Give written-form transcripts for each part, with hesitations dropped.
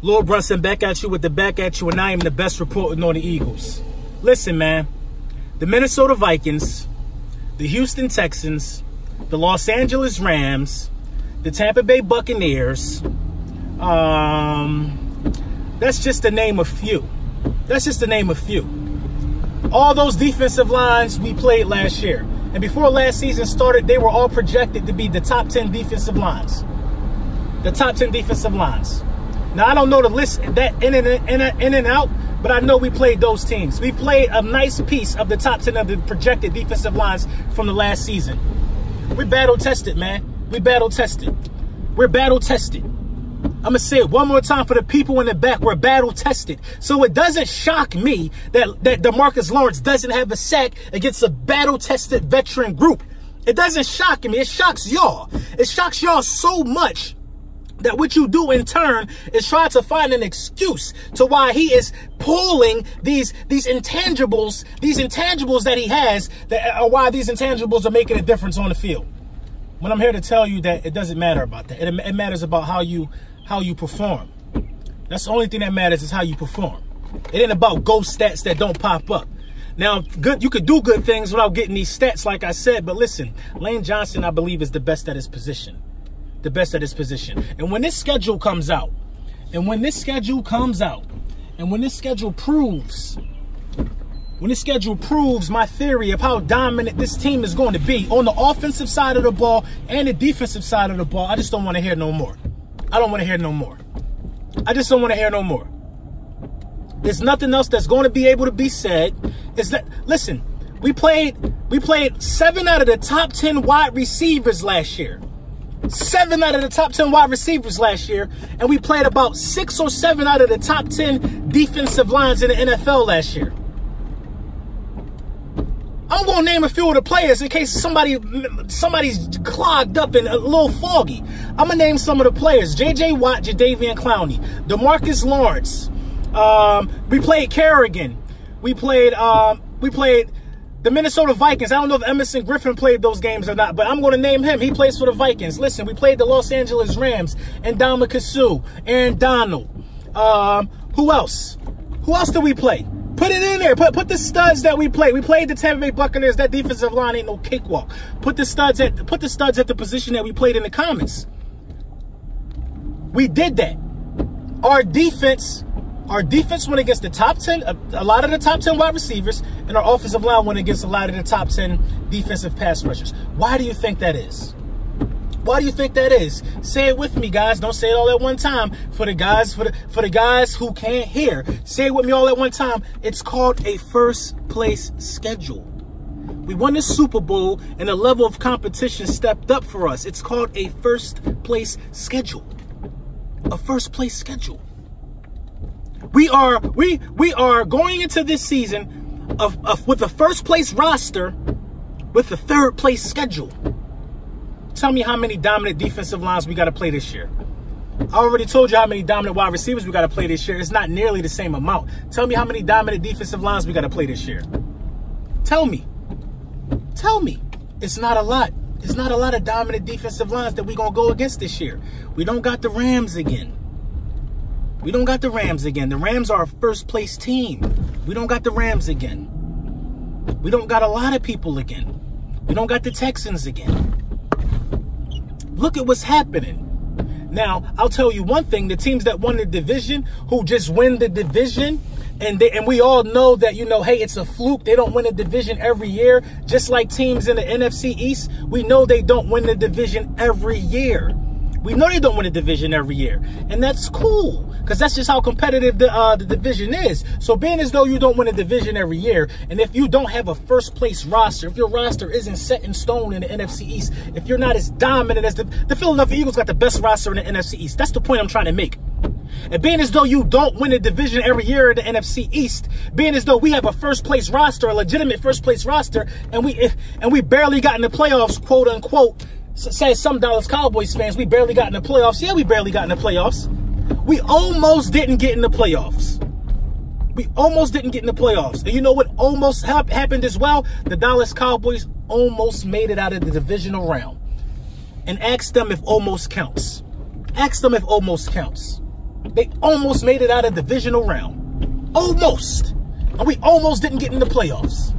Lord Brunson back at you with the back at you, and I am the best reporting on the Eagles. Listen, man, the Minnesota Vikings, the Houston Texans, the Los Angeles Rams, the Tampa Bay Buccaneers, that's just to name a few. That's just to name a few. All those defensive lines we played last year. And before last season started, they were all projected to be the top 10 defensive lines. The top 10 defensive lines. Now, I don't know the list that in and out, but I know we played those teams. We played a nice piece of the top 10 of the projected defensive lines from the last season. We're battle-tested, man. We battle-tested. We're battle-tested. I'm going to say it one more time for the people in the back. We're battle-tested. So it doesn't shock me that DeMarcus Lawrence doesn't have a sack against a battle-tested veteran group. It doesn't shock me. It shocks y'all. It shocks y'all so much that what you do in turn is try to find an excuse to why he is pulling these intangibles that he has, or why these intangibles are making a difference on the field. When I'm here to tell you that it doesn't matter about that. It matters about how you perform. That's the only thing that matters, is how you perform. It ain't about ghost stats that don't pop up. Now, you could do good things without getting these stats, like I said, but listen, Lane Johnson, I believe, is the best at his position. The best at his position. And when this schedule comes out, and when this schedule proves my theory of how dominant this team is going to be on the offensive side of the ball and the defensive side of the ball, I just don't want to hear no more. I don't want to hear no more. I just don't want to hear no more. There's nothing else that's going to be able to be said. Is that, listen, we played 7 out of the top 10 wide receivers last year. 7 out of the top 10 wide receivers last year, and we played about 6 or 7 out of the top 10 defensive lines in the NFL last year. I'm going to name a few of the players in case somebody's clogged up and a little foggy. I'm going to name some of the players. J.J. Watt, Jadeveon Clowney, DeMarcus Lawrence. We played Kerrigan. We played the Minnesota Vikings. I don't know if Emerson Griffin played those games or not, but I'm going to name him. He plays for the Vikings. Listen, we played the Los Angeles Rams, and Ndamukong Suh, Aaron Donald. Who else? Who else did we play? Put it in there. Put the studs that we played. We played the Tampa Bay Buccaneers. That defensive line ain't no cakewalk. Put the studs at the position that we played in the comments. We did that. Our defense went against the top 10, a lot of the top 10 wide receivers, and our offensive line went against a lot of the top 10 defensive pass rushers. Why do you think that is? Why do you think that is? Say it with me, guys. Don't say it all at one time. For the guys who can't hear, say it with me all at one time. It's called a first place schedule. We won the Super Bowl, and the level of competition stepped up for us. It's called a first place schedule. A first place schedule. We are going into this season with a first place roster with a third place schedule. Tell me how many dominant defensive lines we got to play this year. I already told you how many dominant wide receivers we got to play this year. It's not nearly the same amount. Tell me how many dominant defensive lines we got to play this year. Tell me. Tell me. It's not a lot. It's not a lot of dominant defensive lines that we're going to go against this year. We don't got the Rams again. We don't got the Rams again. The Rams are a first-place team. We don't got the Rams again. We don't got a lot of people again. We don't got the Texans again. Look at what's happening. Now, I'll tell you one thing. The teams that won the division, who just win the division, and we all know that, you know, hey, it's a fluke. They don't win a division every year. Just like teams in the NFC East, we know they don't win the division every year. We know they don't win a division every year, and that's cool because that's just how competitive the division is. So being as though you don't win a division every year, and if you don't have a first place roster, if your roster isn't set in stone in the NFC East, if you're not as dominant as the Philadelphia Eagles got the best roster in the NFC East, that's the point I'm trying to make. And being as though you don't win a division every year in the NFC East, being as though we have a first place roster, a legitimate first place roster, and we barely got in the playoffs, quote unquote. Says some Dallas Cowboys fans, we barely got in the playoffs. Yeah, we barely got in the playoffs. We almost didn't get in the playoffs. We almost didn't get in the playoffs. And you know what almost happened as well? The Dallas Cowboys almost made it out of the divisional round. And ask them if almost counts. Ask them if almost counts. They almost made it out of the divisional round. Almost. And we almost didn't get in the playoffs.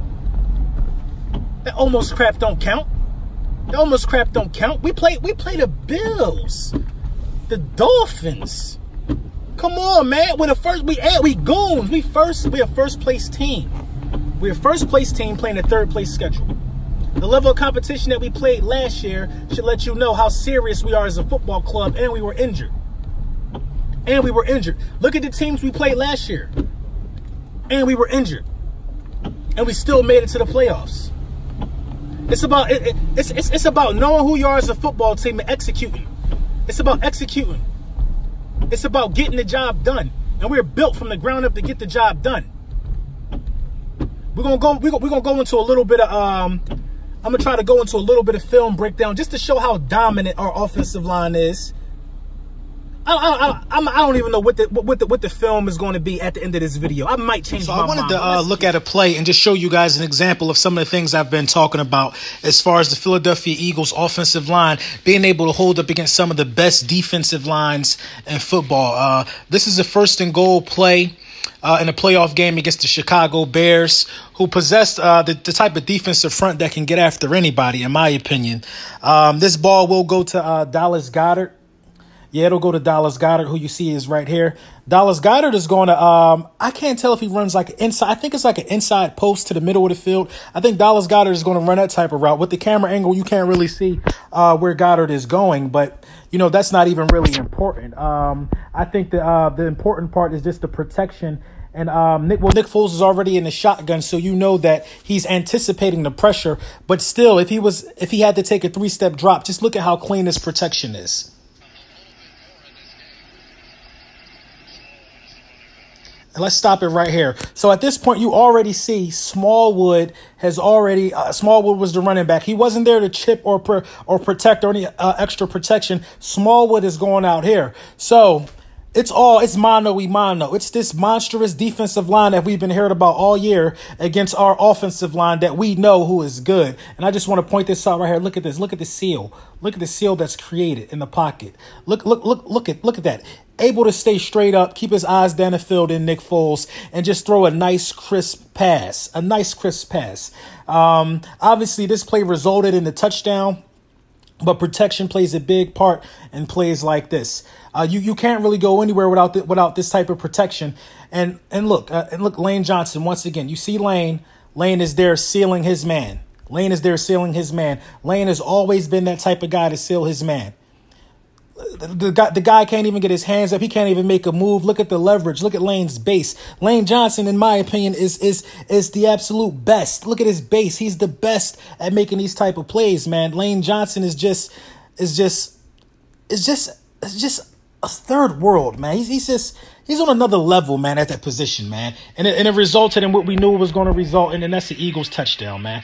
That almost crap don't count. That almost crap don't count. We play the Bills. The Dolphins. Come on, man. We're the first. We goons. We're a first place team. We're a first place team playing a third place schedule. The level of competition that we played last year should let you know how serious we are as a football club, and we were injured. Look at the teams we played last year. And we were injured. And we still made it to the playoffs. It's about knowing who you are as a football team and executing. It's about executing. It's about getting the job done. And we're built from the ground up to get the job done. We're gonna go into a little bit of I'm gonna try to go into a little bit of film breakdown just to show how dominant our offensive line is. I don't even know what the film is going to be at the end of this video. I might change my mind. So I wanted to look at a play and just show you guys an example of some of the things I've been talking about as far as the Philadelphia Eagles offensive line being able to hold up against some of the best defensive lines in football. This is a 1st and goal play in a playoff game against the Chicago Bears, who possessed the type of defensive front that can get after anybody, in my opinion. This ball will go to Dallas Goedert. Yeah, it'll go to Dallas Goedert, who you see is right here. Dallas Goedert is going to, I can't tell if he runs like an inside. I think it's like an inside post to the middle of the field. I think Dallas Goedert is going to run that type of route. With the camera angle, you can't really see where Goedert is going, but, you know, that's not even really important. I think the important part is just the protection. And Nick Foles is already in the shotgun, so you know that he's anticipating the pressure. But still, if he had to take a 3-step drop, just look at how clean this protection is. And let's stop it right here. So at this point, you already see Smallwood Smallwood was the running back. He wasn't there to chip or protect or any extra protection. Smallwood is going out here. So it's mano y mano. It's this monstrous defensive line that we've been hearing about all year against our offensive line that we know who is good. And I just want to point this out right here. Look at this. Look at the seal. Look at the seal that's created in the pocket. Look at that. Able to stay straight up, keep his eyes down the field in Nick Foles, and just throw a nice, crisp pass. Obviously, this play resulted in the touchdown, but protection plays a big part in plays like this. You can't really go anywhere without this type of protection. And look, Lane Johnson, once again, you see Lane. Lane is there sealing his man. Lane has always been that type of guy to seal his man. The guy can't even get his hands up. He can't even make a move. Look at the leverage. Look at Lane's base. Lane Johnson, in my opinion, is the absolute best. Look at his base. He's the best at making these type of plays, man. Lane Johnson is just a third world, man. He's on another level, man, at that position, man. And it resulted in what we knew it was going to result in, and that's the Eagles touchdown, man.